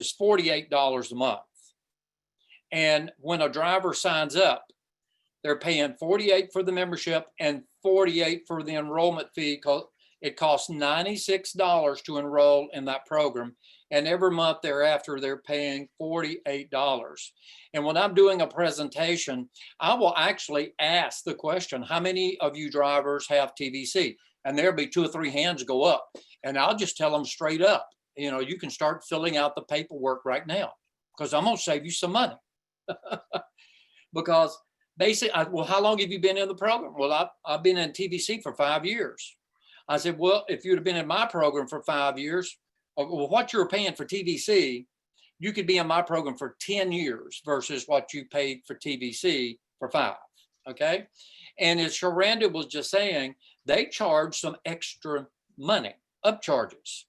is $48 a month. And when a driver signs up, they're paying $48 for the membership and $48 for the enrollment fee, because it costs $96 to enroll in that program. And every month thereafter, they're paying $48. And when I'm doing a presentation, I will actually ask the question, how many of you drivers have TVC? And there'll be 2 or 3 hands go up. And I'll just tell them straight up, you know, you can start filling out the paperwork right now, because I'm going to save you some money. Because basically, well, how long have you been in the program? Well, I've been in TVC for 5 years. I said, well, if you'd have been in my program for 5 years, well, what you're paying for TVC, you could be in my program for 10 years versus what you paid for TVC for 5, okay? And as Sherranda was just saying, they charge some extra money, upcharges.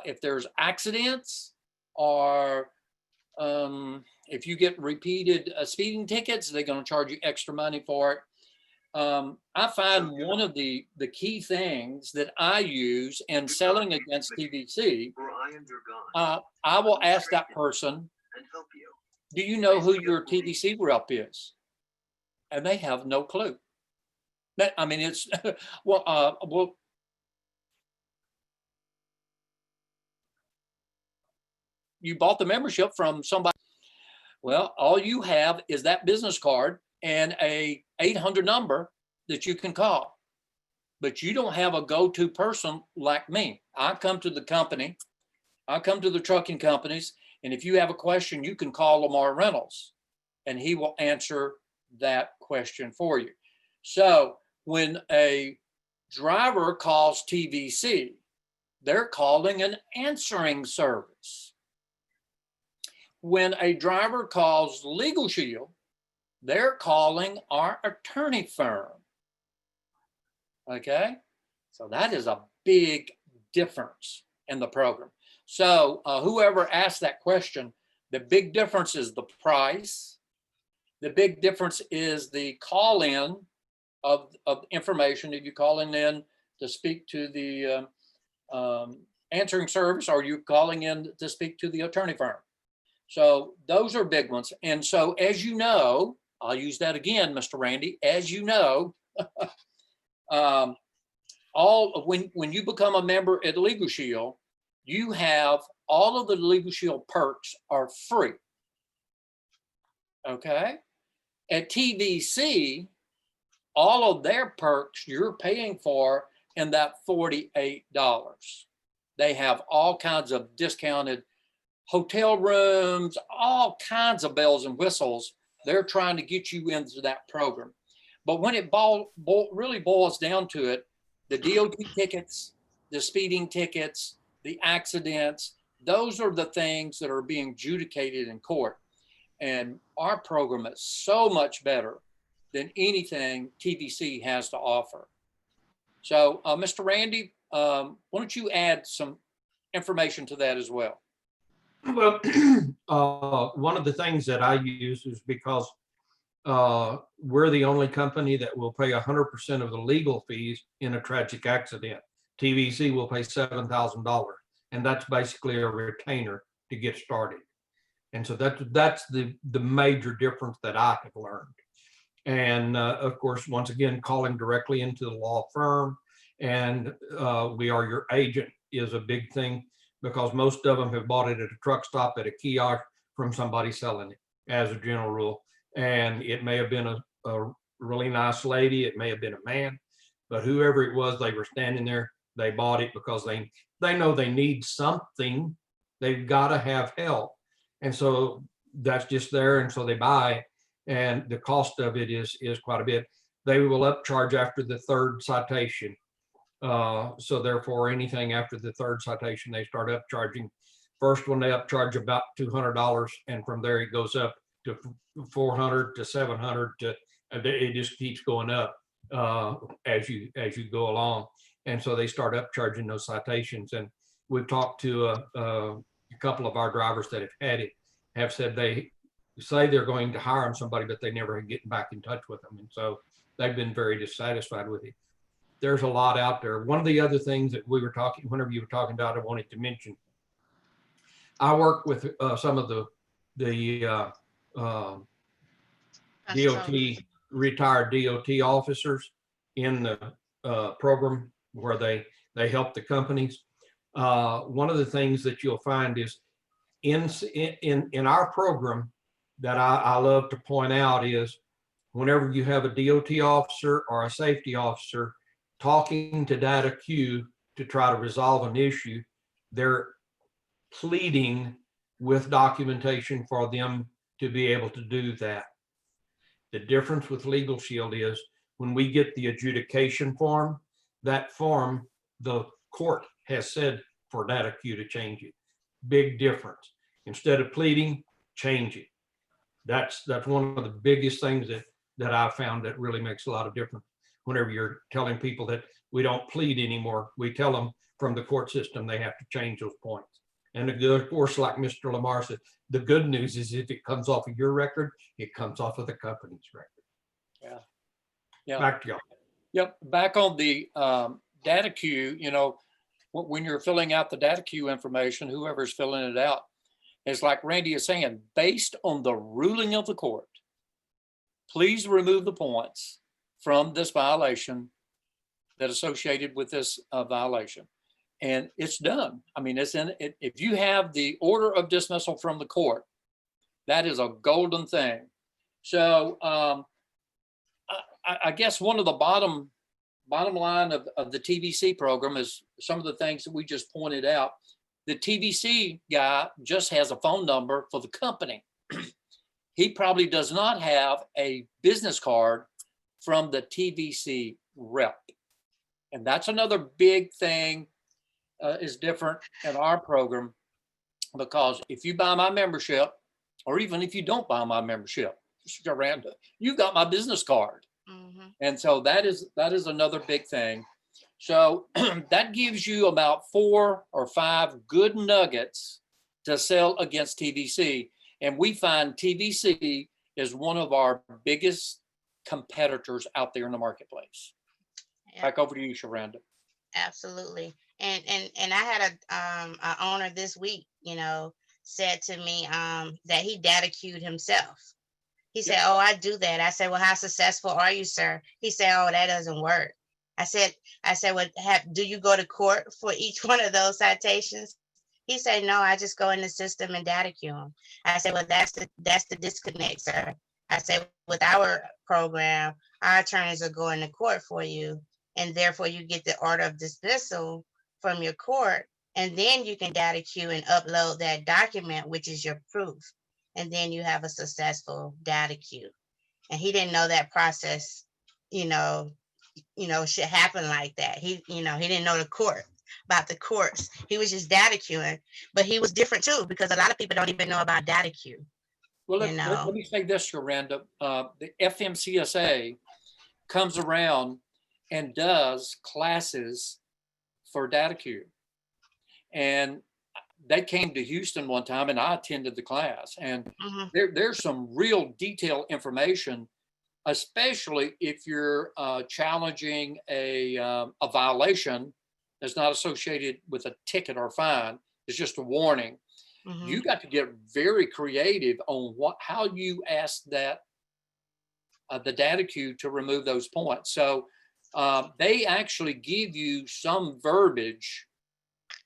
If there's accidents, or if you get repeated speeding tickets, they're going to charge you extra money for it. I find one of the key things that I use in selling against TVC, I will ask that person, do you know who your TVC rep is? And they have no clue. That, I mean, it's, well, you bought the membership from somebody. Well, all you have is that business card and a 800 number that you can call, but you don't have a go-to person like me. I come to the company, I come to the trucking companies, and if you have a question, you can call Lamar Reynolds and he will answer that question for you. So when a driver calls TVC, they're calling an answering service. When a driver calls Legal Shield, they're calling our attorney firm. Okay, so that is a big difference in the program. So whoever asked that question, the big difference is the price. The big difference is the call-in of information. If you calling in to speak to the answering service, or you calling in to speak to the attorney firm. So those are big ones. And so, as you know, I'll use that again, Mr. Randy, as you know, when you become a member at Legal Shield, you have all of the Legal Shield perks are free. Okay. At TVC, all of their perks you're paying for in that $48. They have all kinds of discounted hotel rooms, all kinds of bells and whistles. They're trying to get you into that program. But when it really boils down to it, the DOT tickets, the speeding tickets, the accidents, those are the things that are being adjudicated in court. And our program is so much better than anything TVC has to offer. So, Mr. Randy, why don't you add some information to that as well? Well, one of the things that I use is because we're the only company that will pay 100% of the legal fees in a tragic accident. TVC will pay $7,000, and that's basically a retainer to get started. And so that's the major difference that I have learned. And of course, once again, calling directly into the law firm, and we are your agent is a big thing, because most of them have bought it at a truck stop, at a kiosk, from somebody selling it, as a general rule. And it may have been a really nice lady, it may have been a man, but whoever it was, they were standing there, they bought it because they know they need something, they've got to have help. And so that's just there, and so they buy, and the cost of it is quite a bit. They will upcharge after the 3rd citation. So therefore, anything after the 3rd citation, they start upcharging. First one, they upcharge about $200, and from there it goes up to $400 to $700 to, it just keeps going up as you go along. And so they start upcharging those citations. And we've talked to a couple of our drivers that have had it, have said they say they're going to hire them somebody, but they never get back in touch with them. And so they've been very dissatisfied with it. There's a lot out there. One of the other things that we were talking, whenever you were talking about, I wanted to mention, I work with some of the DOT, retired DOT officers in the program where they help the companies. One of the things that you'll find is in our program that I love to point out is whenever you have a DOT officer or a safety officer talking to data Q to try to resolve an issue, they're pleading with documentation for them to be able to do that. The difference with Legal Shield is when we get the adjudication form, that form, the court has said for data Q to change it. Big difference. Instead of pleading, change it. That's one of the biggest things that I've found that really makes a lot of difference. Whenever you're telling people that we don't plead anymore, we tell them from the court system they have to change those points. And of course, like Mr. Lamar said, the good news is if it comes off of your record, it comes off of the company's record. Yeah. Yeah. Back to y'all. Yep. Back on the data queue, you know, when you're filling out the data queue information, whoever's filling it out, it's like Randy is saying, based on the ruling of the court, please remove the points from this violation that associated with this violation. And it's done. I mean, it's in it. If you have the order of dismissal from the court, that is a golden thing. So I guess one of the bottom line of the TVC program is some of the things that we just pointed out. The TVC guy just has a phone number for the company. He probably does not have a business card from the TVC rep. And that's another big thing is different in our program, because if you buy my membership, or even if you don't buy my membership, Sherranda, you've got my business card. Mm-hmm. And so that is another big thing. So that gives you about 4 or 5 good nuggets to sell against TVC. And we find TVC is one of our biggest competitors out there in the marketplace. Yeah. Back over to you, Sherranda. Absolutely. And I had a owner this week, you know, said to me that he data queued himself. He said, "Oh, I do that." I said, "Well, how successful are you, sir?" He said, "Oh, that doesn't work." I said, "Well, do you go to court for each one of those citations?" He said, "No, I just go in the system and data queue them." I said, "Well, that's the disconnect, sir." I said, "With our program, our attorneys are going to court for you, and therefore you get the order of dismissal from your court, and then you can data queue and upload that document, which is your proof. And then you have a successful data queue." And he didn't know that process, you know, should happen like that. He didn't know about the courts. He was just data queuing, but he was different too, because a lot of people don't even know about data queue. Well, let me say this, Sherranda. The FMCSA comes around and does classes for data queue. And they came to Houston one time and I attended the class, and there's some real detailed information, especially if you're challenging a violation that's not associated with a ticket or fine. It's just a warning. You got to get very creative on how you ask that the data queue to remove those points. So they actually give you some verbiage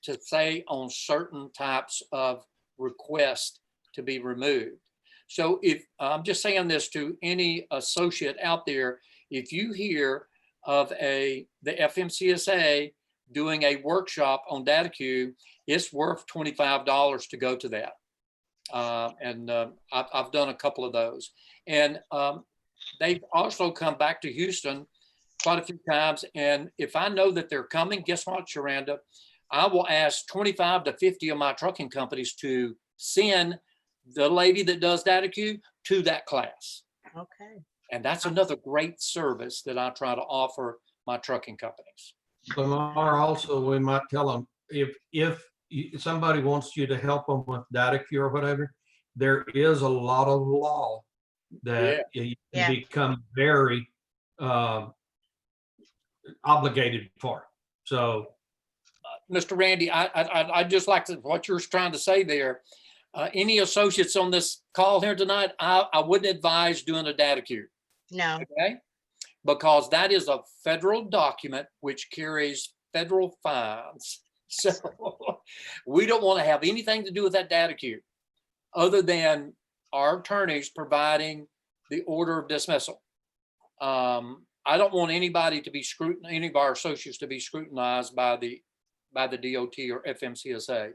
to say on certain types of requests to be removed. So if I'm just saying this to any associate out there, if you hear of the FMCSA doing a workshop on data queue, it's worth $25 to go to that. I've done a couple of those. And they've also come back to Houston quite a few times. And if I know that they're coming, guess what, Sherranda? I will ask 25 to 50 of my trucking companies to send the lady that does data queue to that class. Okay. And that's another great service that I try to offer my trucking companies. Lamar, also, we might tell them if somebody wants you to help them with data queue or whatever, there is a lot of law that you become very obligated for. So Mr. Randy, I just like what you're trying to say there. Any associates on this call here tonight, I wouldn't advise doing a data queue. No. Okay, because that is a federal document which carries federal fines. So we don't want to have anything to do with that data queue other than our attorneys providing the order of dismissal. I don't want anybody to be scrutinized, any of our associates to be scrutinized by the DOT or FMCSA.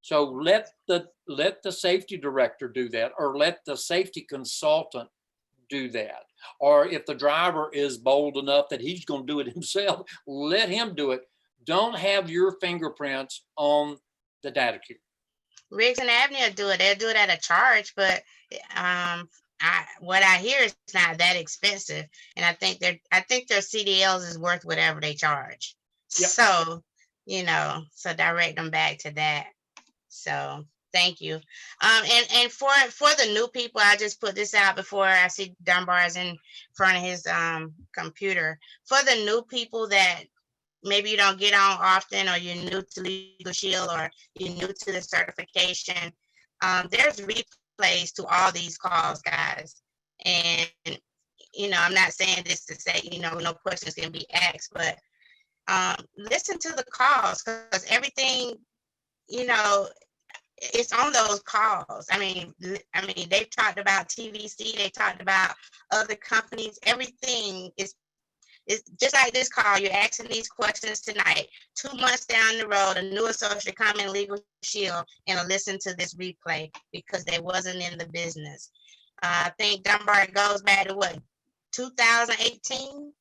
So let the safety director do that, or let the safety consultant do that. Or if the driver is bold enough that he's going to do it himself, let him do it. Don't have your fingerprints on the data queue. Riggs and Abney will do it. They'll do it at a charge, but what I hear is not that expensive. And I think their CDLs is worth whatever they charge. Yep. So, so direct them back to that. So thank you. And for the new people, I just put this out before I see Dunbar is in front of his computer. For the new people that maybe you don't get on often, or you're new to Legal Shield, or you're new to the certification, there's replays to all these calls, guys. And, I'm not saying this to say, no questions can be asked, but listen to the calls, because everything, it's on those calls. I mean, they've talked about TVC, they talked about other companies, everything is just like this call. You're asking these questions tonight. 2 months down the road, a new associate come in Legal Shield and listen to this replay because they wasn't in the business. I think Dunbar goes back to 2018?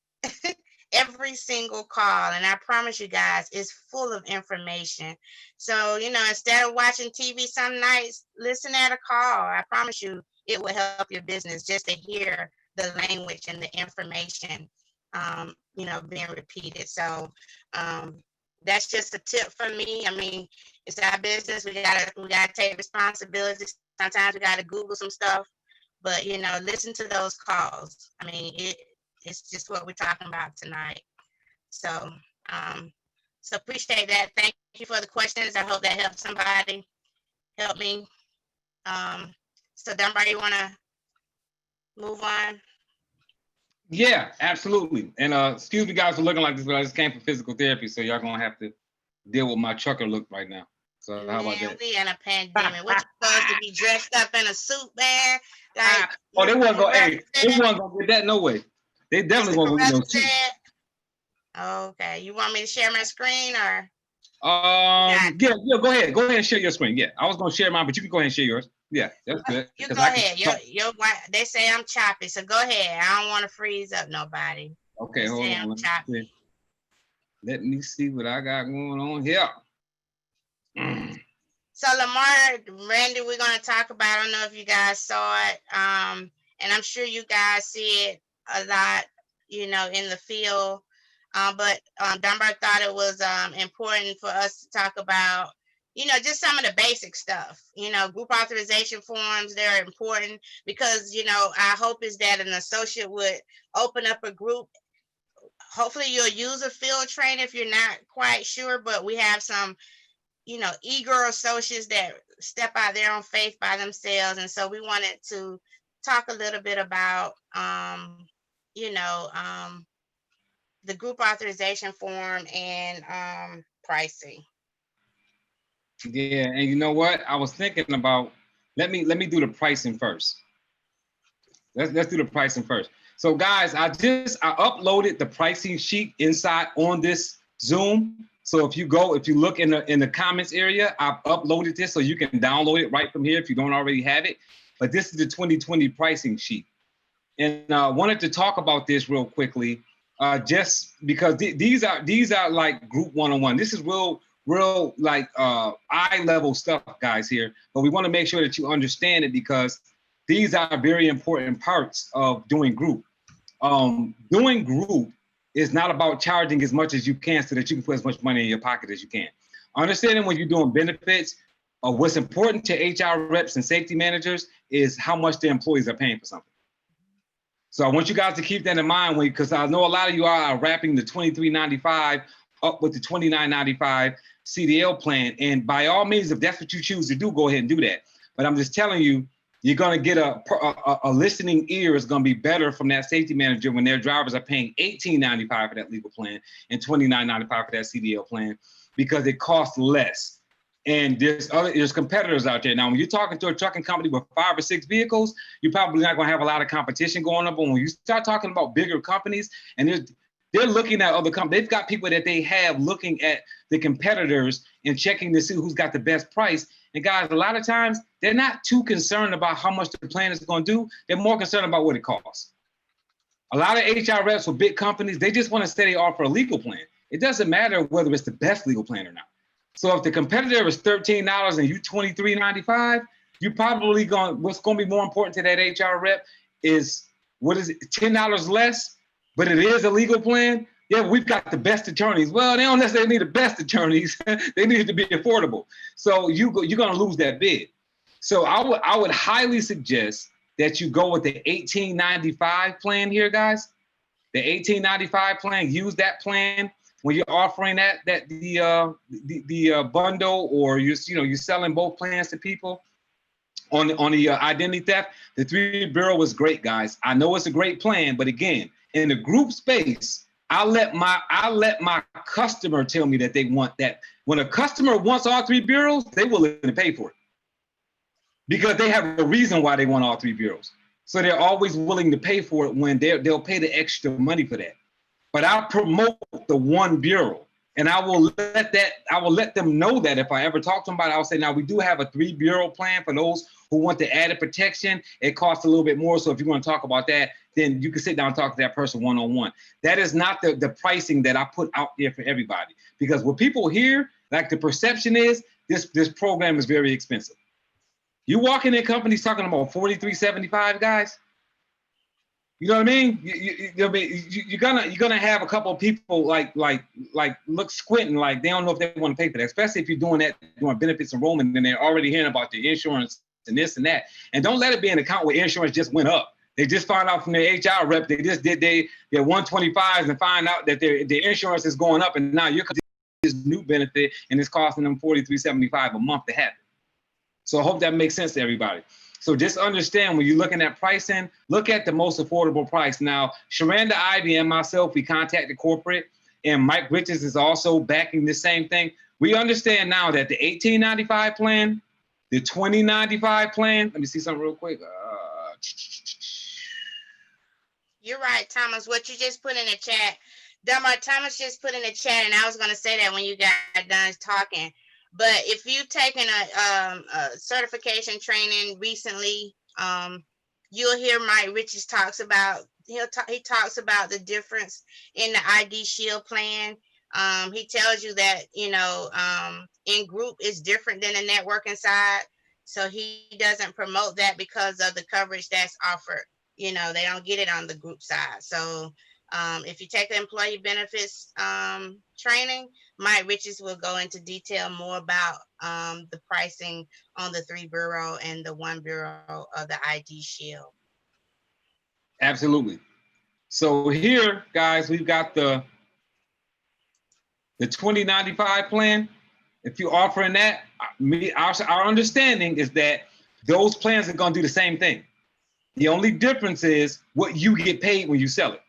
Every single call, and I promise you guys, it's full of information. So, instead of watching TV some nights, listen at a call. I promise you it will help your business just to hear the language and the information being repeated. So that's just a tip for me. I mean, it's our business. We gotta take responsibility. Sometimes we gotta Google some stuff, but listen to those calls. I mean, it's just what we're talking about tonight. So so appreciate that. Thank you for the questions. I hope that helped somebody. Help me. So Dunbar, you wanna move on? Yeah, absolutely. And excuse me guys for looking like this, but I just came for physical therapy, so y'all gonna have to deal with my trucker look right now. So how about that? We in a pandemic. What, you supposed to be dressed up in a suit, man? Like, they wasn't gonna get that, no way. They definitely gonna get no suit. Okay, you want me to share my screen, or? Yeah, go ahead and share your screen. Yeah, I was gonna share mine, but you can go ahead and share yours. Yeah, that's good. You go ahead. Your they say I'm choppy, so go ahead. I don't want to freeze up nobody. Okay, hold on. Let me see what I got going on here. So Lamar, Randy, we're gonna talk about. I don't know if you guys saw it, and I'm sure you guys see it a lot, in the field. But Dunbar thought it was important for us to talk about, just some of the basic stuff. Group authorization forms, they're important because, our hope is that an associate would open up a group. Hopefully you'll use a field trainer if you're not quite sure, but we have some, eager associates that step out their own faith by themselves. And so we wanted to talk a little bit about, the group authorization form and pricing. Yeah, and you know what? I was thinking about, let me do the pricing first. Let's do the pricing first. So guys, I uploaded the pricing sheet inside on this Zoom. So if you look in the comments area, I've uploaded this so you can download it right from here if you don't already have it. But this is the 2020 pricing sheet. And I wanted to talk about this real quickly, just because these are like group one-on-one. This is real like eye level stuff, guys, here. But we want to make sure that you understand it because these are very important parts of doing group. Doing group is not about charging as much as you can so that you can put as much money in your pocket as you can. Understanding when you're doing benefits, what's important to HR reps and safety managers is how much the employees are paying for something. So I want you guys to keep that in mind because I know a lot of you are wrapping the $23.95 up with the $29.95. CDL plan. And by all means, if that's what you choose to do, go ahead and do that. But I'm just telling you, you're going to get a listening ear is going to be better from that safety manager when their drivers are paying $18.95 for that legal plan and $29.95 for that CDL plan, because it costs less. And there's competitors out there. Now, when you're talking to a trucking company with 5 or 6 vehicles, you're probably not going to have a lot of competition going up. But when you start talking about bigger companies, and they're looking at other companies, they've got people that they have looking at the competitors and checking to see who's got the best price. And guys, a lot of times they're not too concerned about how much the plan is going to do. They're more concerned about what it costs. A lot of HR reps with big companies, they just want to say they offer a legal plan. It doesn't matter whether it's the best legal plan or not. So if the competitor is $13 and you $23.95, you probably what's going to be more important to that HR rep is, what is it, $10 less, but it is a legal plan. Yeah, we've got the best attorneys. Well, they don't necessarily need the best attorneys. They need to be affordable. So you're going to lose that bid. So I would highly suggest that you go with the $18.95 plan here, guys. The $18.95 plan, use that plan when you're offering the bundle, or you're selling both plans to people on the identity theft. The 3 bureau is great, guys. I know it's a great plan, but again, in the group space, I let my customer tell me that they want that. When a customer wants all 3 bureaus, they will pay for it because they have a reason why they want all 3 bureaus. So they're always willing to pay for it when they'll pay the extra money for that. But I promote the 1 bureau, and I will let them know that if I ever talk to them about it, I'll say, now we do have a 3 bureau plan for those who want the added protection. It costs a little bit more. So if you want to talk about that, then you can sit down and talk to that person one-on-one. That is not the pricing that I put out there for everybody, because what people hear, like the perception is this program is very expensive. You walk in companies talking about $43.75, guys. You know what I mean? You're gonna have a couple of people like look squinting, like they don't know if they want to pay for that, especially if you're doing benefits enrollment and they're already hearing about the insurance and this and that. And don't let it be an account where insurance just went up. They just found out from their HR rep, they just did their 125s and find out that their insurance is going up, and now you're this new benefit and it's costing them $43.75 a month to have it. So I hope that makes sense to everybody. So just understand, when you're looking at pricing, look at the most affordable price. Now, Sherranda, Ivey, and myself, we contacted corporate, and Mike Richards is also backing the same thing. We understand now that the $18.95 plan, the $20.95 plan, let me see something real quick. You're right, Thomas. What you just put in the chat, Dunbar, Thomas just put in the chat, and I was going to say that when you got done talking. But if you've taken a certification training recently, you'll hear Mike Richards talks about, he talks about the difference in the ID Shield plan. He tells you that, in group is different than the networking side. So he doesn't promote that because of the coverage that's offered. They don't get it on the group side. So if you take the employee benefits training, Mike Richards will go into detail more about the pricing on the 3 bureau and the 1 bureau of the ID Shield. Absolutely. So here, guys, we've got the $20.95 plan. If you're offering that, our understanding is that those plans are going to do the same thing. The only difference is what you get paid when you sell it.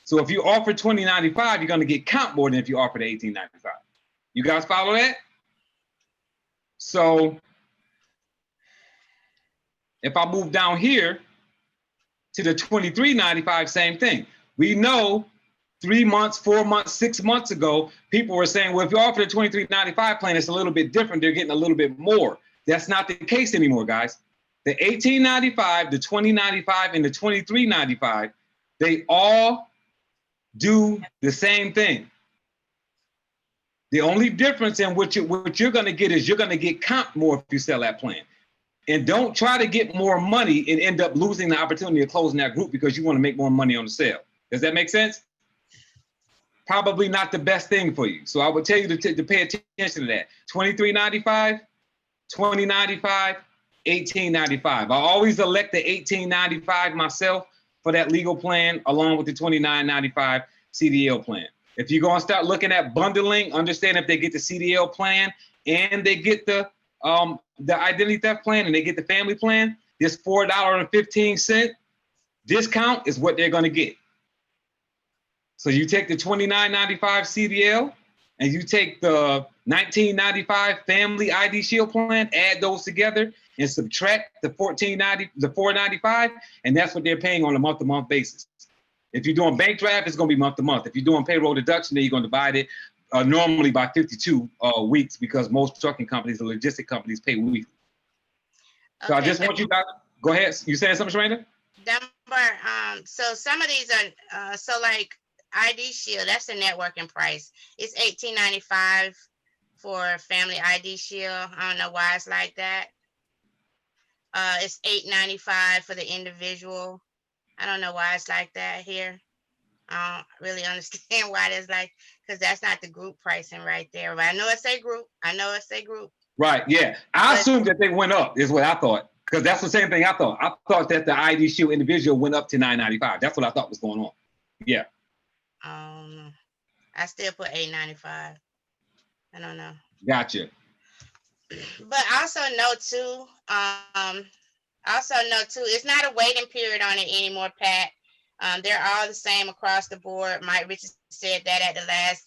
So if you offer $20.95, you're going to get comp more than if you offer the $18.95. You guys follow that? So if I move down here to the $23.95, same thing. We know 3 months, 4 months, 6 months ago, people were saying, well, if you offer the $23.95 plan, it's a little bit different. They're getting a little bit more. That's not the case anymore, guys. The $18.95, the $20.95, and the $23.95, they all do the same thing. The only difference in what you're going to get is you're going to get comp more if you sell that plan. And don't try to get more money and end up losing the opportunity of closing that group because you want to make more money on the sale. Does that make sense? Probably not the best thing for you. So I would tell you to pay attention to that. $23.95, $20.95, $18.95. I always elect the $18.95 myself for that legal plan, along with the $29.95 CDL plan. If you're going to start looking at bundling, understand if they get the CDL plan and they get the identity theft plan and they get the family plan, this $4.15 discount is what they're going to get. So you take the $29.95 CDL and you take the $19.95 family ID Shield plan, add those together and subtract the $4.95, and that's what they're paying on a month-to-month basis. If you're doing bank draft, it's going to be month-to-month. If you're doing payroll deduction, then you're going to divide it normally by 52 weeks, because most trucking companies and logistic companies pay weekly. So Okay. I just want you guys, go ahead. You saying something, Sherranda? Dunbar, so some of these are, so like ID Shield, that's the networking price. It's $18.95 for family ID Shield. I don't know why it's like that. It's $8.95 for the individual. I don't know why it's like that here. I don't really understand why it's like, because that's not the group pricing right there. But I know it's a group. Right, yeah. I assumed that they went up, is what I thought. Because that's the same thing I thought. I thought that the ID Shield individual went up to $9.95. That's what I thought was going on. Yeah. I still put $8.95. I don't know. Gotcha. But also note too, it's not a waiting period on it anymore, Pat. They're all the same across the board. Mike Richards said that at the last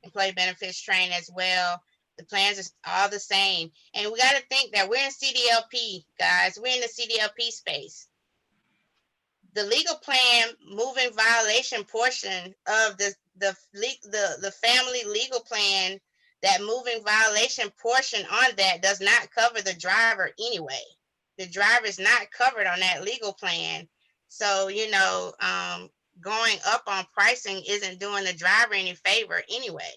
employee benefits training as well. The plans are all the same. And we got to think that we're in CDLP, guys. We're in the CDLP space. The legal plan moving violation portion of the family legal plan, that moving violation portion on that does not cover the driver anyway. The driver is not covered on that legal plan. So, going up on pricing isn't doing the driver any favor anyway,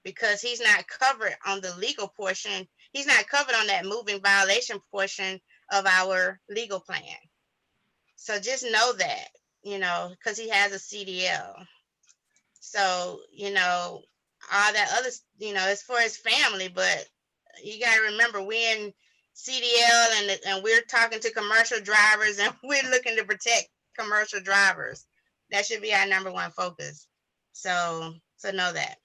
because he's not covered on the legal portion. He's not covered on that moving violation portion of our legal plan. So just know that, because he has a CDL. So, all that other, it's for his family, but you got to remember we're in CDL and we're talking to commercial drivers and we're looking to protect commercial drivers. That should be our number one focus. So know that.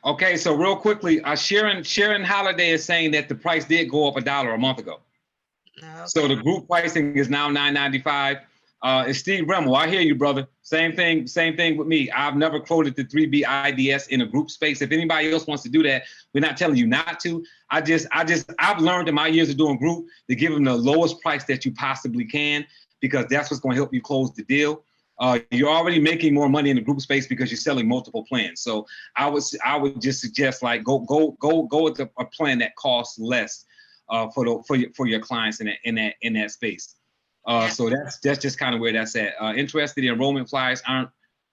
Okay, so real quickly, Sharon Holiday is saying that the price did go up $1 a month ago. Okay. So the group pricing is now $9.95. It's Steve Remmel. I hear you, brother. Same thing with me. I've never quoted the 3B IDS in a group space. If anybody else wants to do that, we're not telling you not to. I've learned in my years of doing group to give them the lowest price that you possibly can, because that's what's going to help you close the deal. You're already making more money in the group space because you're selling multiple plans. So I would just suggest, like, go with a plan that costs less for your clients in that space. So that's just kind of where that's at. Interested enrollment flyers aren't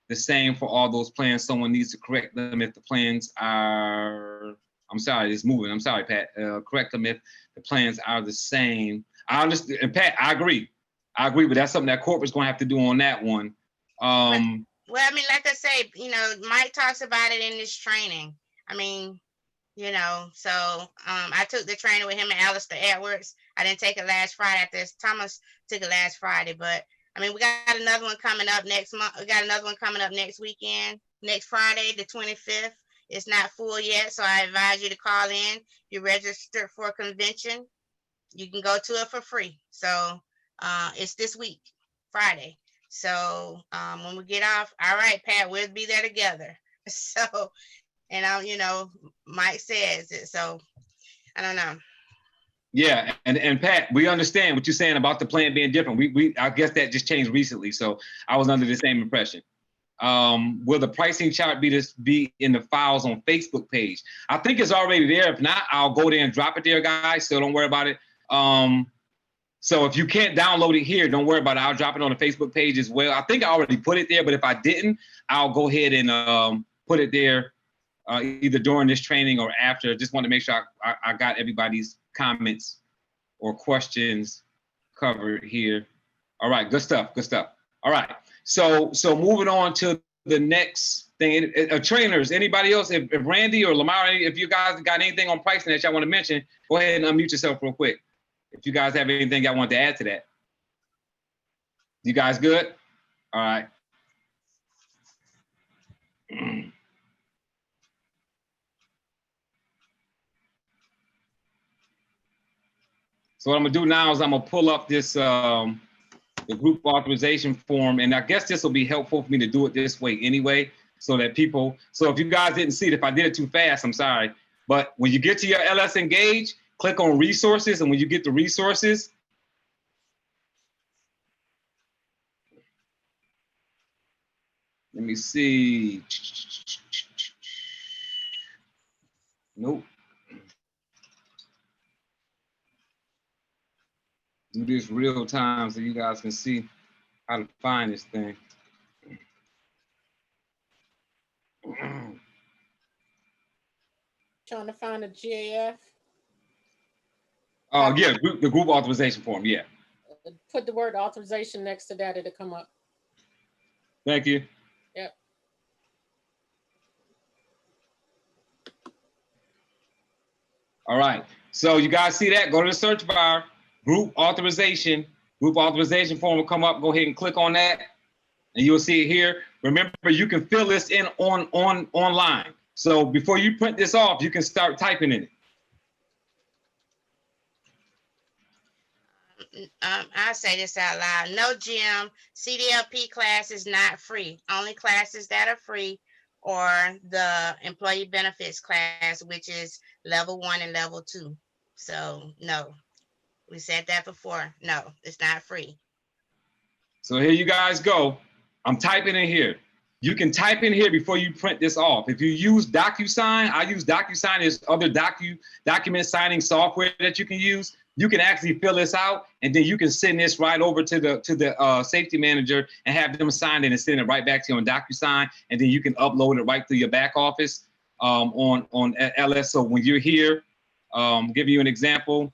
the same for all those plans. Someone needs to correct them if the plans are, I'm sorry, it's moving. I'm sorry, Pat. Correct them if the plans are the same. I understand, and Pat, I agree, but that's something that corporate's going to have to do on that one. Well, I mean, like I say, Mike talks about it in this training. I mean, so I took the training with him and Alistair Edwards. I didn't take it last Friday after this. Thomas took it last Friday, but I mean, we got another one coming up next month. We got another one coming up next weekend, next Friday, the 25th. It's not full yet, so I advise you to call in. You're registered for a convention. You can go to it for free. So it's this week, Friday. So when we get off, all right, Pat, we'll be there together. So, and Mike says it. So I don't know. Yeah, and Pat, we understand what you're saying about the plan being different. I guess that just changed recently, so I was under the same impression. Will the pricing chart be in the files on Facebook page? I think it's already there. If not, I'll go there and drop it there, guys. So don't worry about it. So if you can't download it here, don't worry about it. I'll drop it on the Facebook page as well. I think I already put it there, but if I didn't, I'll go ahead and put it there either during this training or after. Just want to make sure I got everybody's comments or questions covered here. All right, good stuff. All right, so moving on to the next thing. Trainers, anybody else? If Randy or Lamar, if you guys got anything on pricing that y'all want to mention, go ahead and unmute yourself real quick. If you guys have anything y'all want to add to that. You guys good? All right. So what I'm gonna do now is I'm gonna pull up this the group authorization form, and I guess this will be helpful for me to do it this way anyway, so that people. So if you guys didn't see it, if I did it too fast, I'm sorry. But when you get to your LS Engage, click on resources, and when you get the resources, let me see. Nope. Do this real time so you guys can see how to find this thing. Trying to find a GAF. Oh yeah, the group authorization form. Yeah. Put the word authorization next to that, it'll come up. Thank you. Yep. All right. So you guys see that? Go to the search bar, group authorization form will come up. Go ahead and click on that, and you'll see it here. Remember, you can fill this in online. So before you print this off, you can start typing in it. I say this out loud. No, Jim, CDLP class is not free. Only classes that are free are the employee benefits class, which is level 1 and level 2. So no, we said that before. No, it's not free. So here you guys go. I'm typing in here. You can type in here before you print this off. If you use DocuSign, I use DocuSign. There's other document signing software that you can use. You can actually fill this out, and then you can send this right over to the safety manager and have them sign it and send it right back to you on DocuSign, and then you can upload it right through your back office on LS. So when you're here, give you an example.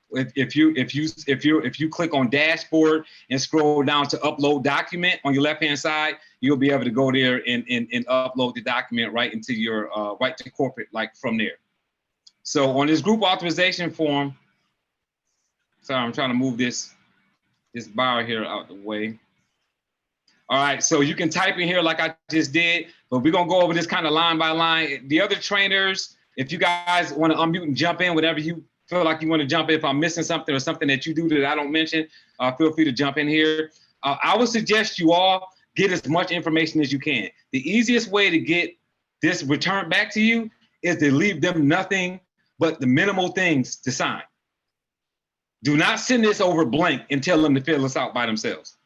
If you click on dashboard and scroll down to upload document on your left hand side, you'll be able to go there and upload the document right into your right to corporate, like from there. So on this group authorization form, sorry, I'm trying to move this bar here out the way. All right, so you can type in here like I just did, but we're gonna go over this kind of line by line. The other trainers, if you guys want to unmute and jump in, whatever you feel like you want to jump in. If I'm missing something or something that you do that I don't mention, feel free to jump in here. I would suggest you all get as much information as you can. The easiest way to get this returned back to you is to leave them nothing but the minimal things to sign. Do not send this over blank and tell them to fill this out by themselves.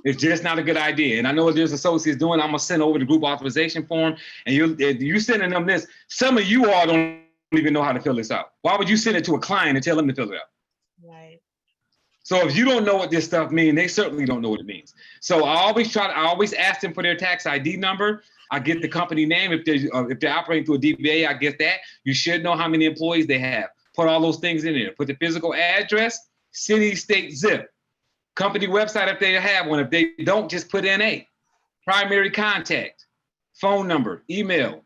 It's just not a good idea. And I know what there's associates doing. I'm gonna send over the group authorization form, and you sending them this. Some of you all don't even know how to fill this out. Why would you send it to a client and tell them to fill it out? Right. So if you don't know what this stuff means, they certainly don't know what it means. So I always ask them for their tax ID number. I get the company name. If they're operating through a DBA, I get that. You should know how many employees they have. Put all those things in there. Put the physical address, city, state, zip. Company website if they have one. If they don't, just put NA. Primary contact, phone number, email.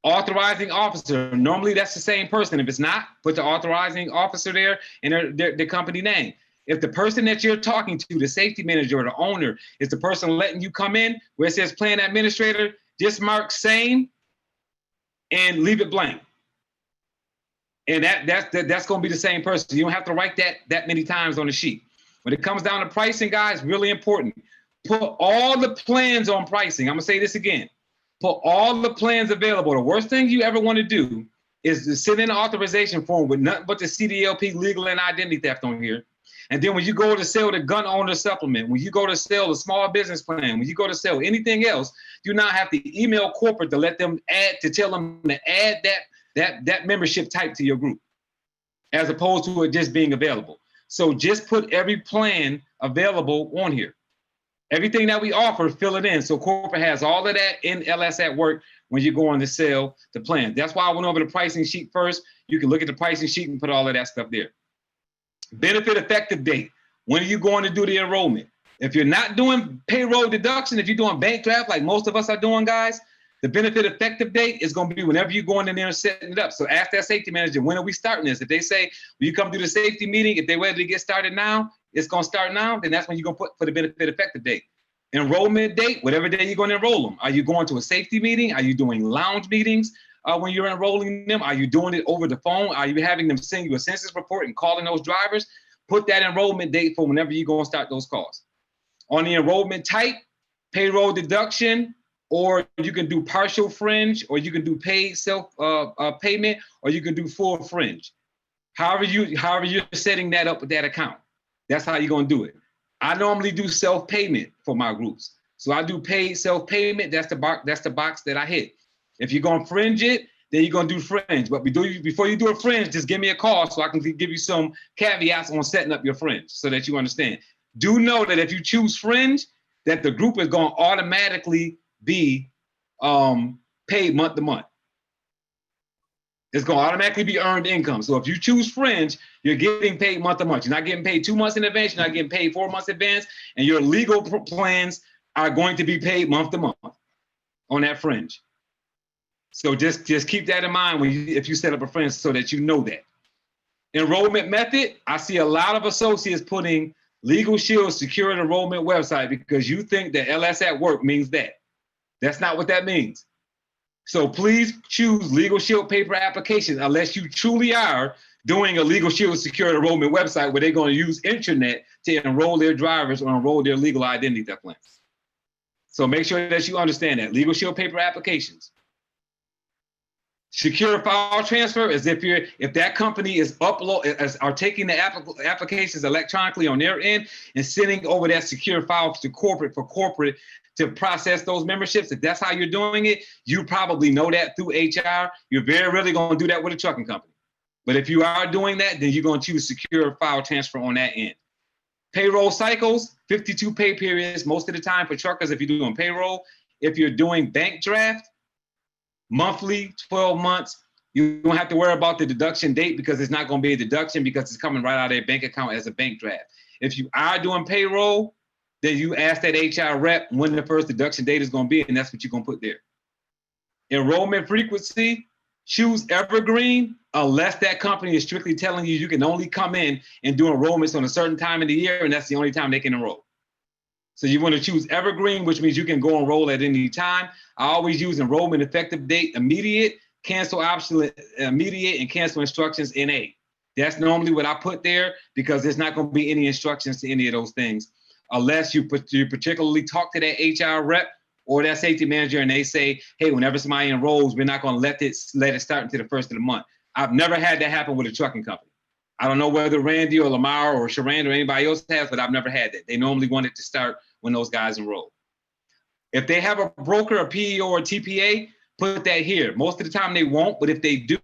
Authorizing officer, normally that's the same person. If it's not, put the authorizing officer there and their company name. If the person that you're talking to, the safety manager or the owner, is the person letting you come in, where it says plan administrator, just mark same and leave it blank. And that's gonna be the same person. You don't have to write that many times on the sheet. When it comes down to pricing, guys, really important. Put all the plans on pricing. I'm gonna say this again. Put all the plans available. The worst thing you ever want to do is to send in an authorization form with nothing but the CDLP legal and identity theft on here. And then when you go to sell the gun owner supplement, when you go to sell the small business plan, when you go to sell anything else, you now have to email corporate to let them tell them to add that membership type to your group, as opposed to it just being available. So just put every plan available on here. Everything that we offer, fill it in. So corporate has all of that in LS at work when you're going to sell the plan. That's why I went over the pricing sheet first. You can look at the pricing sheet and put all of that stuff there. Benefit effective date. When are you going to do the enrollment? If you're not doing payroll deduction, if you're doing bank draft like most of us are doing, guys, the benefit effective date is going to be whenever you're going in there and setting it up. So ask that safety manager, when are we starting this? If they say, will you come to the safety meeting? If they're ready to get started now, it's going to start now, then that's when you're going to put for the benefit effective date. Enrollment date, whatever day you're going to enroll them. Are you going to a safety meeting? Are you doing lounge meetings when you're enrolling them? Are you doing it over the phone? Are you having them send you a census report and calling those drivers? Put that enrollment date for whenever you're going to start those calls. On the enrollment type, payroll deduction, or you can do partial fringe, or you can do paid self payment, or you can do full fringe. However you're setting that up with that account, that's how you're going to do it. I normally do self-payment for my groups. So I do paid self-payment. That's the box that I hit. If you're going to fringe it, then you're going to do fringe. But before you do a fringe, just give me a call so I can give you some caveats on setting up your fringe so that you understand. Do know that if you choose fringe, that the group is going to automatically be paid month to month. It's going to automatically be earned income. So if you choose fringe, you're getting paid month to month. You're not getting paid 2 months in advance. You're not getting paid 4 months in advance. And your legal plans are going to be paid month to month on that fringe. So just keep that in mind if you set up a fringe so that you know that. Enrollment method, I see a lot of associates putting Legal Shield secure enrollment website because you think that LS at work means that. That's not what that means. So please choose Legal Shield paper application unless you truly are doing a Legal Shield secure enrollment website where they're going to use internet to enroll their drivers or enroll their legal identity theft plans. So make sure that you understand that. Legal Shield paper applications. Secure file transfer is if that company is taking the applications electronically on their end and sending over that secure file to corporate for corporate to process those memberships. If that's how you're doing it, you probably know that through HR. You're very rarely going to do that with a trucking company. But if you are doing that, then you're going to choose secure file transfer on that end. Payroll cycles, 52 pay periods most of the time for truckers if you're doing payroll. If you're doing bank draft, monthly, 12 months, you don't have to worry about the deduction date because it's not going to be a deduction because it's coming right out of their bank account as a bank draft. If you are doing payroll, then you ask that HR rep when the first deduction date is going to be, and that's what you're going to put there. Enrollment frequency, choose evergreen unless that company is strictly telling you can only come in and do enrollments on a certain time of the year, and that's the only time they can enroll. So you want to choose evergreen, which means you can go enroll at any time. I always use enrollment effective date immediate, cancel option immediate, and cancel instructions NA. That's normally what I put there because there's not going to be any instructions to any of those things unless you particularly talk to that HR rep or that safety manager and they say, hey, whenever somebody enrolls, we're not going to let it start until the first of the month. I've never had that happen with a trucking company. I don't know whether Randy or Lamar or Sherranda or anybody else has, but I've never had that. They normally want it to start when those guys enroll. If they have a broker, a PEO, or a TPA, put that here. Most of the time they won't, but if they do,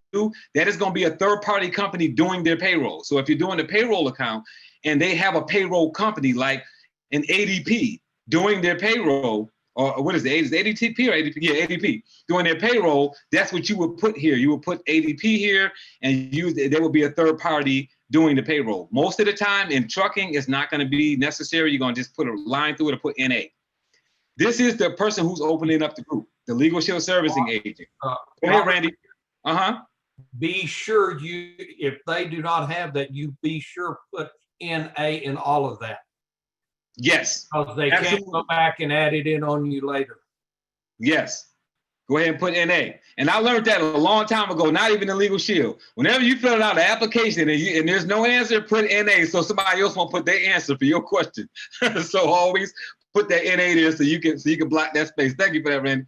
that is going to be a third-party company doing their payroll. So if you're doing a payroll account and they have a payroll company like an ADP doing their payroll, or what is it? Is it ADP or ADP? Yeah, ADP doing their payroll. That's what you would put here. You would put ADP here, and there will be a third party doing the payroll. Most of the time in trucking, it's not going to be necessary. You're going to just put a line through it or put NA. This is the person who's opening up the group, the Legal Shield servicing agent. Go ahead, Randy. Be sure if they do not have that, you be sure put NA in all of that. Yes. Because they can't go back and add it in on you later. Yes. Go ahead and put NA. And I learned that a long time ago, not even in Legal Shield. Whenever you fill out an application and there's no answer, put NA so somebody else won't put their answer for your question. So always put that NA there so you can block that space. Thank you for that, Randy.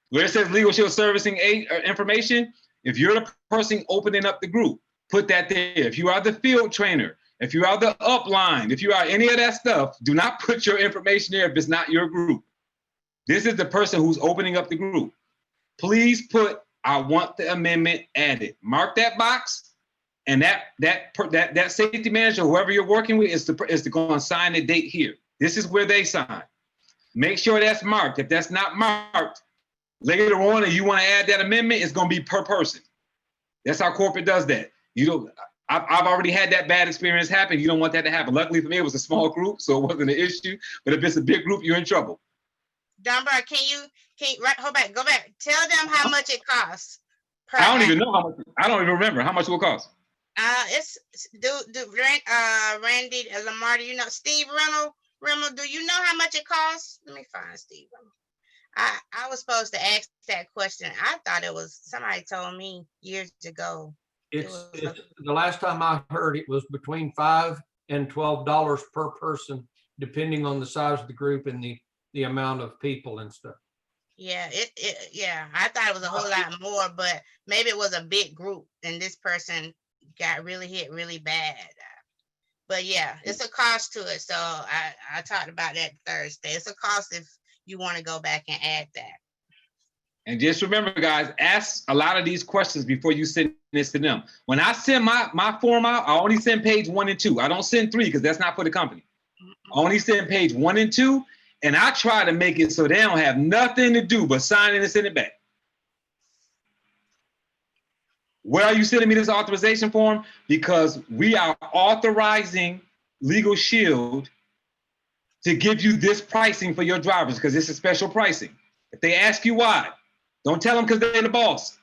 Where it says Legal Shield servicing information, if you're the person opening up the group, put that there. If you are the field trainer, if you are the upline, if you are any of that stuff, do not put your information there if it's not your group. This is the person who's opening up the group. Please put, I want the amendment added. Mark that box, and that safety manager, whoever you're working with, is to go and sign the date here. This is where they sign. Make sure that's marked. If that's not marked, later on, and you want to add that amendment, it's going to be per person. That's how corporate does that. I've already had that bad experience happen. You don't want that to happen. Luckily for me, it was a small group, so it wasn't an issue. But if it's a big group, you're in trouble. Dunbar, can you go back? Tell them how much it costs. I don't even know how much. I don't even remember how much it will cost. Randy Lamar, do you know Steve Remo, do you know how much it costs? Let me find Steve. I was supposed to ask that question. I thought it was, somebody told me years ago. It's the last time I heard it was between $5 and $12 per person, depending on the size of the group and the amount of people and stuff. Yeah, yeah, I thought it was a whole lot more, but maybe it was a big group and this person got really hit really bad. But yeah, it's a cost to it. So I talked about that Thursday. It's a cost if you want to go back and add that. And just remember, guys, ask a lot of these questions before you send this to them. When I send my form out, I only send page 1 and 2. I don't send 3 because that's not for the company. I only send page 1 and 2, and I try to make it so they don't have nothing to do but sign it and send it back. Where are you sending me this authorization form? Because we are authorizing Legal Shield to give you this pricing for your drivers because this is special pricing. If they ask you why, don't tell them because they're the boss.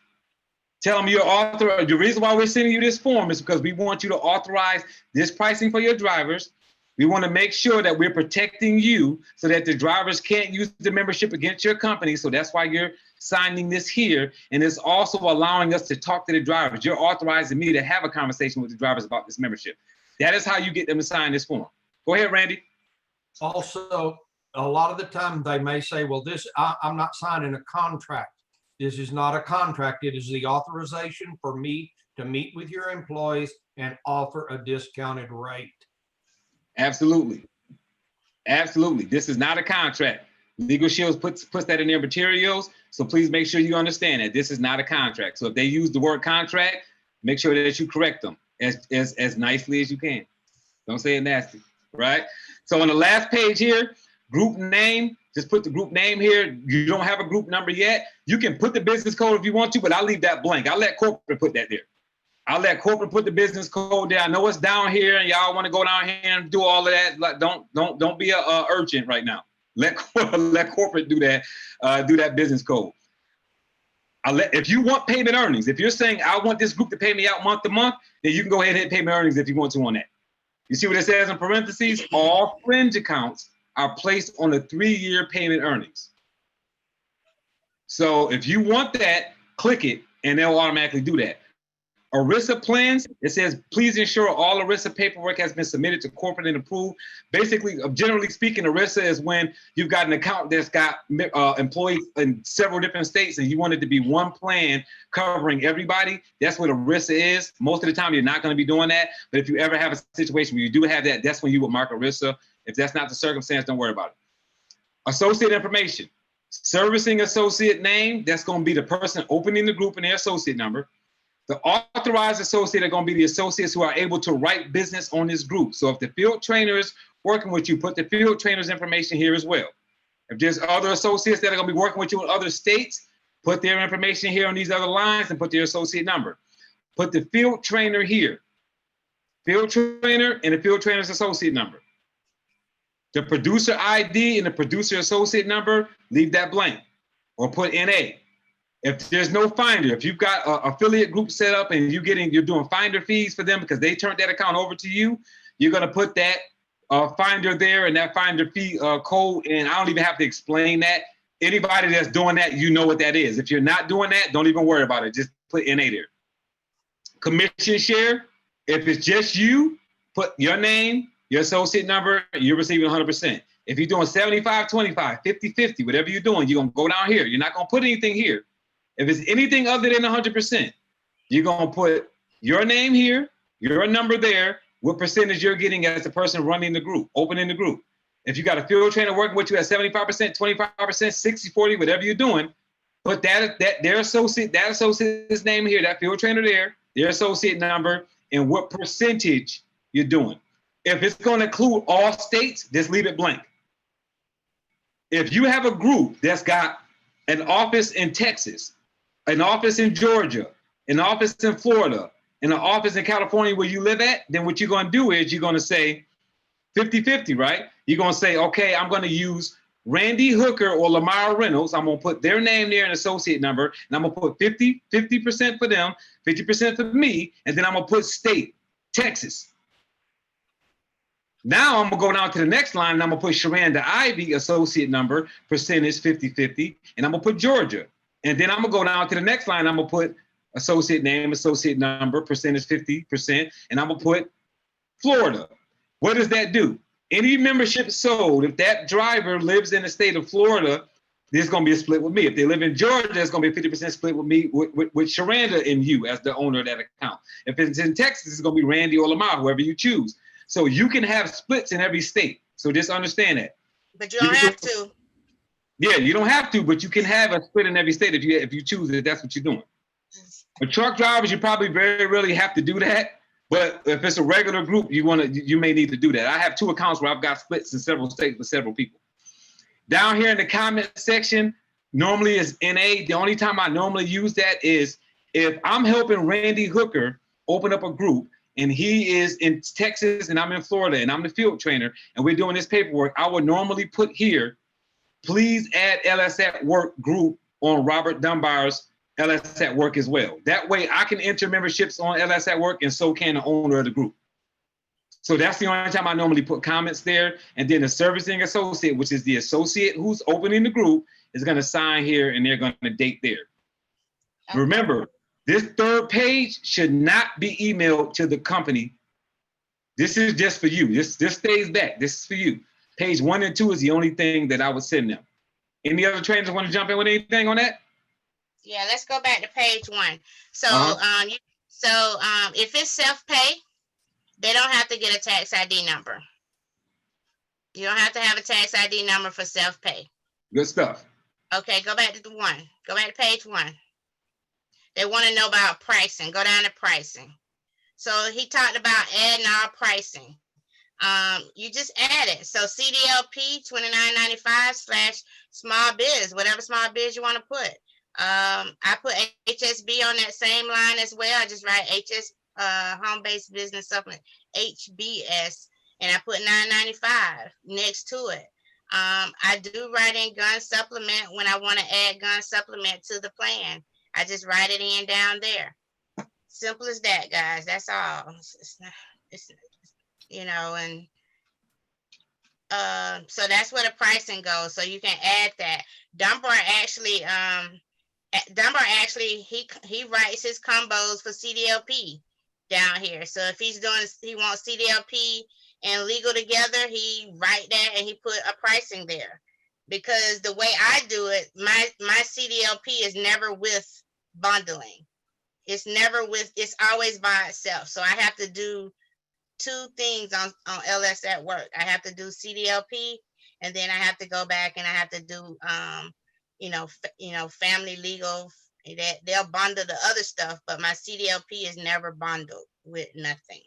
Tell them your author. The reason why we're sending you this form is because we want you to authorize this pricing for your drivers. We want to make sure that we're protecting you so that the drivers can't use the membership against your company. So that's why you're signing this here. And it's also allowing us to talk to the drivers. You're authorizing me to have a conversation with the drivers about this membership. That is how you get them to sign this form. Go ahead, Randy. Also, a lot of the time they may say, well, I'm not signing a contract. This is not a contract. It is the authorization for me to meet with your employees and offer a discounted rate. Absolutely. Absolutely. This is not a contract. Legal Shield puts that in their materials. So please make sure you understand that this is not a contract. So if they use the word contract, make sure that you correct them as nicely as you can. Don't say it nasty, right? So on the last page here, group name, just put the group name here. You don't have a group number yet. You can put the business code if you want to, but I'll leave that blank. I'll let corporate put that there. I'll let corporate put the business code there. I know it's down here and y'all want to go down here and do all of that. Like, don't be a urgent right now. Let corporate do that business code. If you want payment earnings, if you're saying I want this group to pay me out month to month, then you can go ahead and hit payment earnings if you want to on that. You see what it says in parentheses? All fringe accounts are placed on the 3-year payment earnings. So if you want that, click it and they'll automatically do that. ERISA plans, it says, please ensure all ERISA paperwork has been submitted to corporate and approved. Basically, generally speaking, ERISA is when you've got an account that's got employees in several different states and you want it to be one plan covering everybody. That's what ERISA is. Most of the time, you're not going to be doing that. But if you ever have a situation where you do have that, that's when you would mark ERISA. If that's not the circumstance, don't worry about it. Associate information. Servicing associate name, that's going to be the person opening the group and their associate number. The authorized associate are going to be the associates who are able to write business on this group. So if the field trainer is working with you, put the field trainer's information here as well. If there's other associates that are going to be working with you in other states, put their information here on these other lines and put their associate number. Put the field trainer here. Field trainer and the field trainer's associate number. The producer ID and the producer associate number, leave that blank or put NA. If there's no finder, if you've got an affiliate group set up and you're doing finder fees for them because they turned that account over to you, you're going to put that finder there and that finder fee code. And I don't even have to explain that. Anybody that's doing that, you know what that is. If you're not doing that, don't even worry about it. Just put NA there. Commission share, if it's just you, put your name, your associate number, you're receiving 100%. If you're doing 75-25, 50-50, whatever you're doing, you're going to go down here. You're not going to put anything here. If it's anything other than 100%, you're going to put your name here, your number there, what percentage you're getting as the person running the group, opening the group. If you got a field trainer working with you at 75%, 25%, 60-40, whatever you're doing, put their associate's name here, that field trainer there, their associate number, and what percentage you're doing. If it's going to include all states, just leave it blank. If you have a group that's got an office in Texas, an office in Georgia, an office in Florida, and an office in California where you live at, then what you're going to do is you're going to say 50-50, right? You're going to say, okay, I'm going to use Randy Hooker or Lamar Reynolds. I'm going to put their name there and associate number, and I'm going to put 50% for them, 50% for me, and then I'm going to put state, Texas. Now I'm gonna go down to the next line and I'm gonna put Sherranda Ivey, associate number, percentage 50/50, and I'm gonna put Georgia. And then I'm gonna go down to the next line, I'm gonna put associate name, associate number, percentage 50%, and I'm gonna put Florida. What does that do? Any membership sold, if that driver lives in the state of Florida, there's gonna be a split with me. If they live in Georgia, there's gonna be a 50% split with me, with Sherranda and you as the owner of that account. If it's in Texas, it's gonna be Randy or Lamar, whoever you choose. So you can have splits in every state. So just understand that. But you don't have to. Yeah, you don't have to, but you can have a split in every state if you choose it. That's what you're doing. For truck drivers, you probably very rarely have to do that. But if it's a regular group, you may need to do that. I have 2 accounts where I've got splits in several states with several people. Down here in the comment section, normally is NA. The only time I normally use that is if I'm helping Randy Hooker open up a group and he is in Texas and I'm in Florida and I'm the field trainer and we're doing this paperwork, I would normally put here, please add LS at Work group on Robert Dunbar's LS at Work as well. That way I can enter memberships on LS at Work and so can the owner of the group. So that's the only time I normally put comments there. And then the servicing associate, which is the associate who's opening the group, is gonna sign here and they're gonna date there. Okay. Remember, this 3rd page should not be emailed to the company. This is just for you. This stays back. This is for you. Page 1 and 2 is the only thing that I would send them. Any other trainers want to jump in with anything on that? Yeah, let's go back to page 1. So, if it's self-pay, they don't have to get a tax ID number. You don't have to have a tax ID number for self-pay. Good stuff. Okay, go back to 1. Go back to page 1. They want to know about pricing. Go down to pricing. So he talked about adding our pricing. You just add it. So CDLP $29.95 / small biz, whatever small biz you want to put. I put HSB on that same line as well. I just write HS home-based business supplement, HBS, and I put $9.95 next to it. I do write in gun supplement when I want to add gun supplement to the plan. I just write it in down there. Simple as that, guys. That's all. So that's where the pricing goes. So you can add that. Dunbar actually, he writes his combos for CDLP down here. So if he wants CDLP and legal together, he write that and he put a pricing there. Because the way I do it, my CDLP is never with bundling. It's always by itself. So I have to do 2 things on LS at Work. I have to do CDLP, and then I have to go back and I have to do family legal. They'll bundle the other stuff, but my CDLP is never bundled with nothing.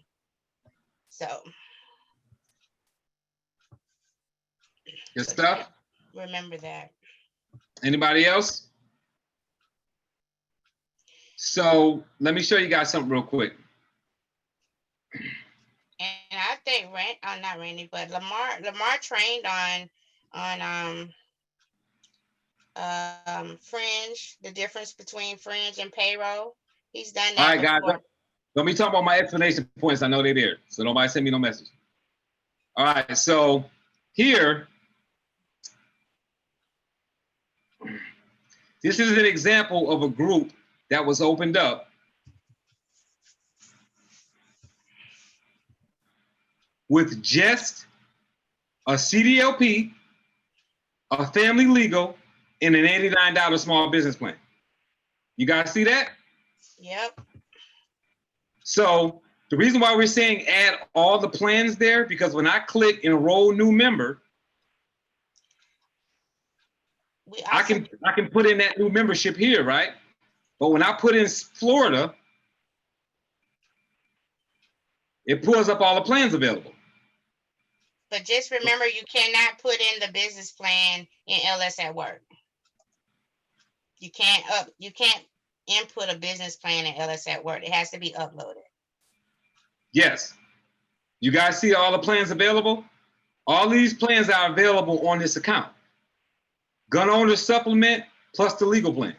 So good stuff. Remember that. Anybody else? So let me show you guys something real quick. And I think not Randy, but Lamar trained on fringe, the difference between fringe and payroll. He's done that. All right, guys. Let me talk about my explanation points. I know they're there, so nobody send me no message. All right, so here, this is an example of a group that was opened up with just a CDLP, a family legal, and an $89 small business plan. You guys see that? Yep. So the reason why we're saying add all the plans there, because when I click enroll new member, I can put in that new membership here, right? But when I put in Florida, it pulls up all the plans available. But just remember, you cannot put in the business plan in LS at Work. You can't input a business plan in LS at Work. It has to be uploaded. Yes. You guys see all the plans available? All these plans are available on this account. Gun owner supplement plus the legal plan.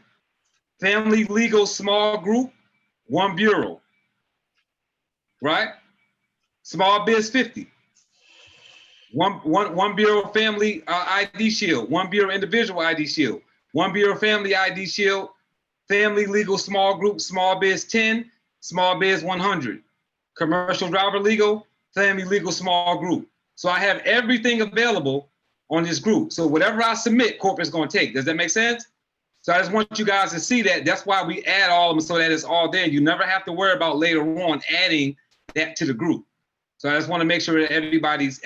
Family legal small group, 1 bureau. Right? Small biz 50. One Bureau Family ID Shield, one Bureau Individual ID Shield, one Bureau Family ID Shield, Family Legal Small Group, Small Biz 10, Small Biz 100, Commercial Driver Legal, Family Legal Small Group. So I have everything available on this group. So whatever I submit, corporate's gonna take. Does that make sense? So I just want you guys to see that. That's why we add all of them so that it's all there. You never have to worry about later on adding that to the group. So I just want to make sure that everybody's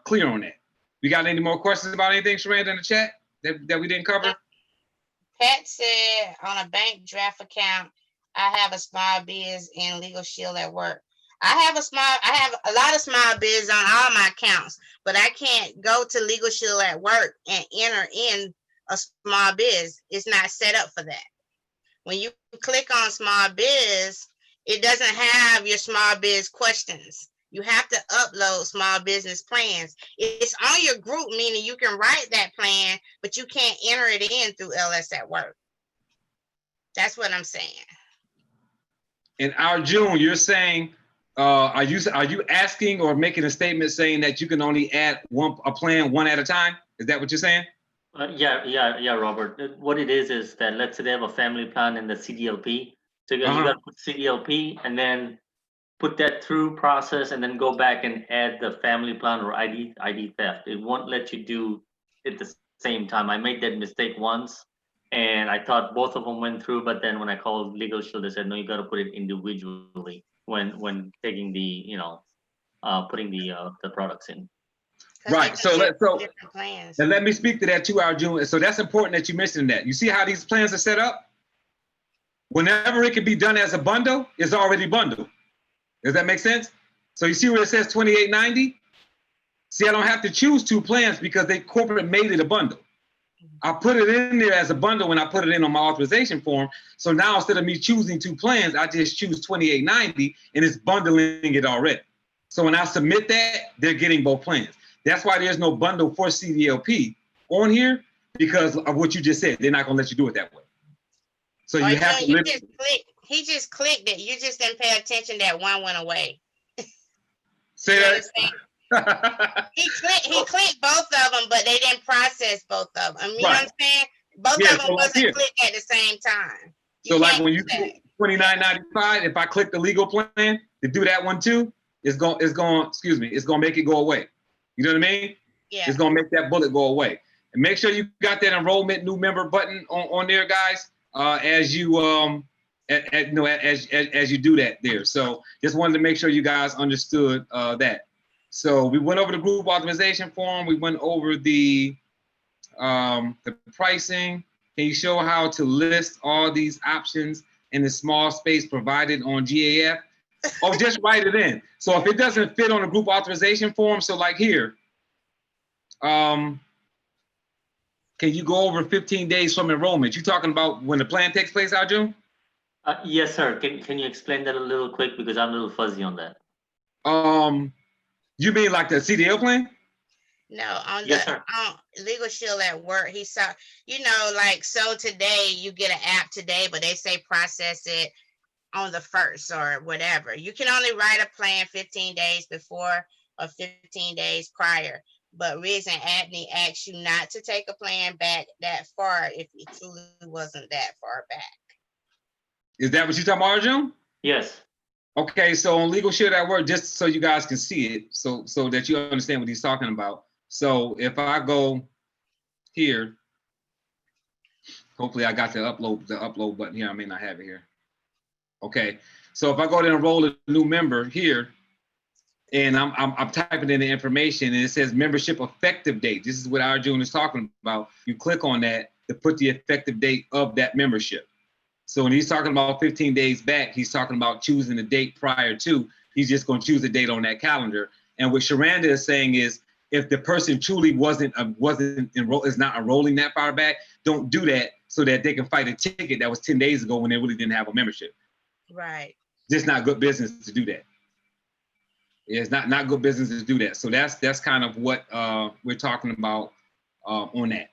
clear on that. We got any more questions about anything, Sherranda, in the chat that we didn't cover? Pat said on a bank draft account, I have a small biz and Legal Shield at work. I have a lot of small biz on all my accounts, but I can't go to Legal Shield at work and enter in a small biz. It's not set up for that. When you click on small biz, it doesn't have your small biz questions. You have to upload small business plans. It's on your group, meaning you can write that plan, but you can't enter it in through LS at work. That's what I'm saying. In our June, you're saying, are you asking or making a statement saying that you can only add a plan one at a time? Is that what you're saying? Yeah, Robert. What it is that let's say they have a family plan in the CDLP. So you got to put CDLP and then put that through process and then go back and add the family plan or ID theft. It won't let you do it at the same time. I made that mistake once and I thought both of them went through, but then when I called Legal Shield, they said, no, you got to put it individually when taking the, putting the products in. Right. So and let me speak to that 2 hour June. So that's important that you mentioned that. You see how these plans are set up? Whenever it can be done as a bundle, it's already bundled. Does that make sense? So you see where it says 2890? See, I don't have to choose 2 plans because they corporate made it a bundle. I put it in there as a bundle when I put it in on my authorization form. So now instead of me choosing 2 plans, I just choose 2890 and it's bundling it already. So when I submit that, they're getting both plans. That's why there's no bundle for CDLP on here because of what you just said. They're not gonna let you do it that way. So you have to he just clicked it. You just didn't pay attention that one went away. Say that. He clicked both of them, but they didn't process both of them. You know what I'm saying? Both of them wasn't clicked at the same time. So like when you click 2995, if I click the legal plan to do that one too, it's gonna make it go away. You know what I mean? Yeah. It's gonna make that bullet go away. And make sure you got that enrollment new member button on there, guys. As you as you do that there. So just wanted to make sure you guys understood that. So we went over the group authorization form. We went over the pricing. Can you show how to list all these options in the small space provided on GAF? Oh, just write it in. So if it doesn't fit on the group authorization form, so like here, can you go over 15 days from enrollment? You talking about when the plan takes place, Arjun? Yes, sir. Can you explain that a little quick because I'm a little fuzzy on that. You mean like the CDL plan? No, on yes, the Legal Shield at work, he saw, like, so today you get an app today, but they say process it on the 1st or whatever. You can only write a plan 15 days before or 15 days prior. But Riggs and Abney asked you not to take a plan back that far if it truly wasn't that far back. Is that what you're talking about, Arjun? Yes. Okay, so on Legal Shield at work, just so you guys can see it, so that you understand what he's talking about. So if I go here, hopefully I got the upload button here. I may not have it here. Okay, so if I go to enroll a new member here, and I'm typing in the information, and it says membership effective date. This is what Arjun is talking about. You click on that to put the effective date of that membership. So when he's talking about 15 days back, he's talking about choosing the date prior to. He's just going to choose the date on that calendar. And what Sherranda is saying is, if the person truly is not enrolling that far back, don't do that so that they can fight a ticket that was 10 days ago when they really didn't have a membership. Right. Just not good business to do that. Yeah, it's not good business to do that. So that's kind of what we're talking about on that.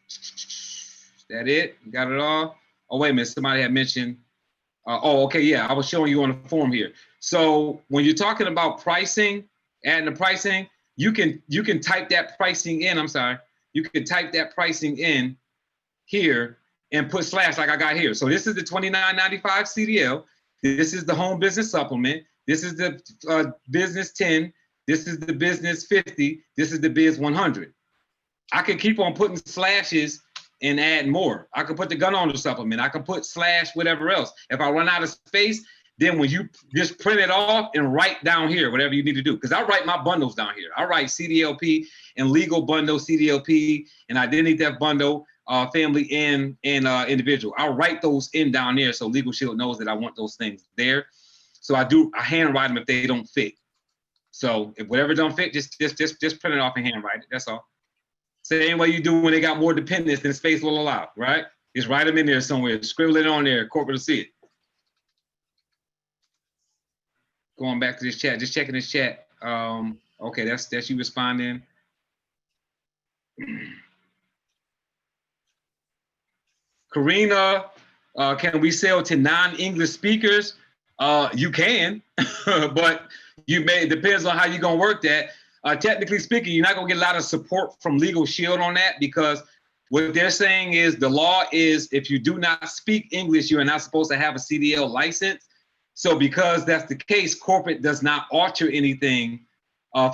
Is that it? Got it all? Oh, wait a minute. Somebody had mentioned. Oh, okay. Yeah, I was showing you on the form here. So when you're talking about pricing, adding the pricing, you can type that pricing in. I'm sorry. You can type that pricing in here and put slash like I got here. So this is the $29.95 CDL. This is the home business supplement. This is the business 10. This is the business 50. This is the biz 100. I can keep on putting slashes and add more. I could put the gun owner supplement. I could put slash whatever else. If I run out of space, then when you just print it off and write down here, whatever you need to do. Because I write my bundles down here. I write CDLP and legal bundle, CDLP and identity theft bundle, family and individual. I'll write those in down there so Legal Shield knows that I want those things there. So I handwrite them if they don't fit. So if whatever don't fit, just print it off and handwrite it. That's all. Same way you do when they got more dependents than space will allow, right? Just write them in there somewhere, scribble it on there, corporate will see it. Going back to this chat, just checking this chat. Okay, that's you responding. Karina, can we sell to non-English speakers? You can, but it depends on how you're gonna work that. Technically speaking, you're not gonna get a lot of support from Legal Shield on that because what they're saying is the law is if you do not speak English, you are not supposed to have a CDL license. So because that's the case, corporate does not alter anything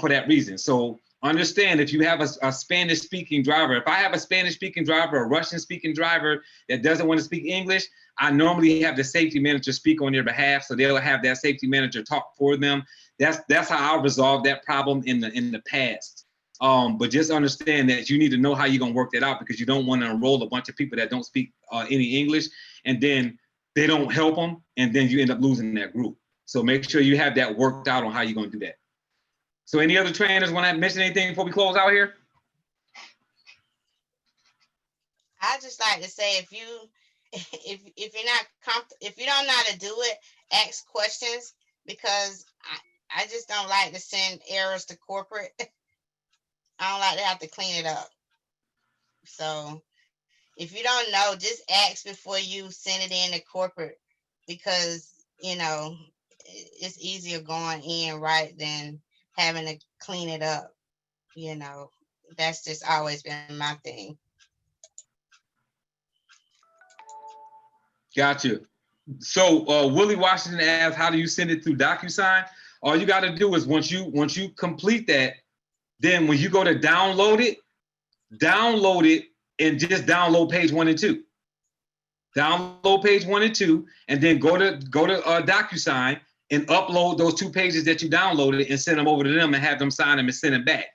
for that reason. So understand if you have a Spanish speaking driver, if I have a Spanish speaking driver, a Russian speaking driver that doesn't want to speak English, I normally have the safety manager speak on their behalf. So they'll have that safety manager talk for them. That's how I resolved that problem in the past. But just understand that you need to know how you're gonna work that out because you don't want to enroll a bunch of people that don't speak any English and then they don't help them and then you end up losing that group. So make sure you have that worked out on how you're gonna do that. So any other trainers want to mention anything before we close out here? I just like to say if you're not if you don't know how to do it, ask questions because I just don't like to send errors to corporate. I don't like to have to clean it up. So if you don't know, just ask before you send it in to corporate because it's easier going in right than having to clean it up. That's just always been my thing. Gotcha. So Willie Washington asks, how do you send it through DocuSign? All you got to do is once you complete that, then when you go to download it and just download page 1 and 2. Download page 1 and 2, and then go to DocuSign and upload those 2 pages that you downloaded and send them over to them and have them sign them and send it back.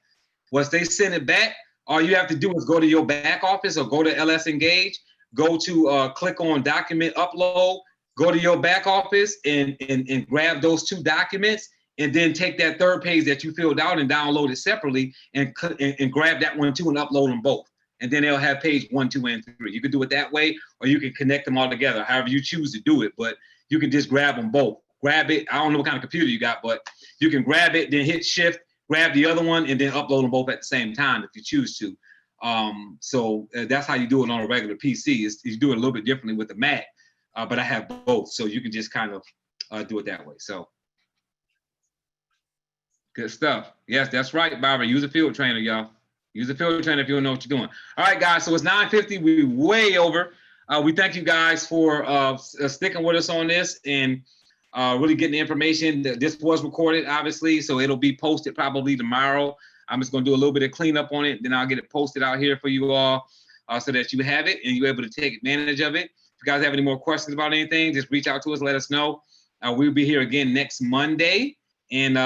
Once they send it back, all you have to do is go to your back office or go to LS Engage, go to click on document upload, go to your back office and grab those 2 documents and then take that 3rd page that you filled out and download it separately and grab that one too and upload them both. And then they'll have page 1, 2, and 3. You can do it that way, or you can connect them all together, however you choose to do it, but you can just grab them both. Grab it, I don't know what kind of computer you got, but you can grab it, then hit shift, grab the other one, and then upload them both at the same time if you choose to. So that's how you do it on a regular PC. You do it a little bit differently with the Mac, but I have both, so you can just kind of do it that way. So good stuff. Yes, that's right, Barbara. Use a field trainer, y'all. Use a field trainer if you don't know what you're doing. All right, guys, so it's 9:50. We're way over. We thank you guys for sticking with us on this and really getting the information. This was recorded, obviously, so it'll be posted probably tomorrow. I'm just going to do a little bit of cleanup on it. Then I'll get it posted out here for you all so that you have it and you're able to take advantage of it. If you guys have any more questions about anything, just reach out to us, let us know. We'll be here again next Monday. And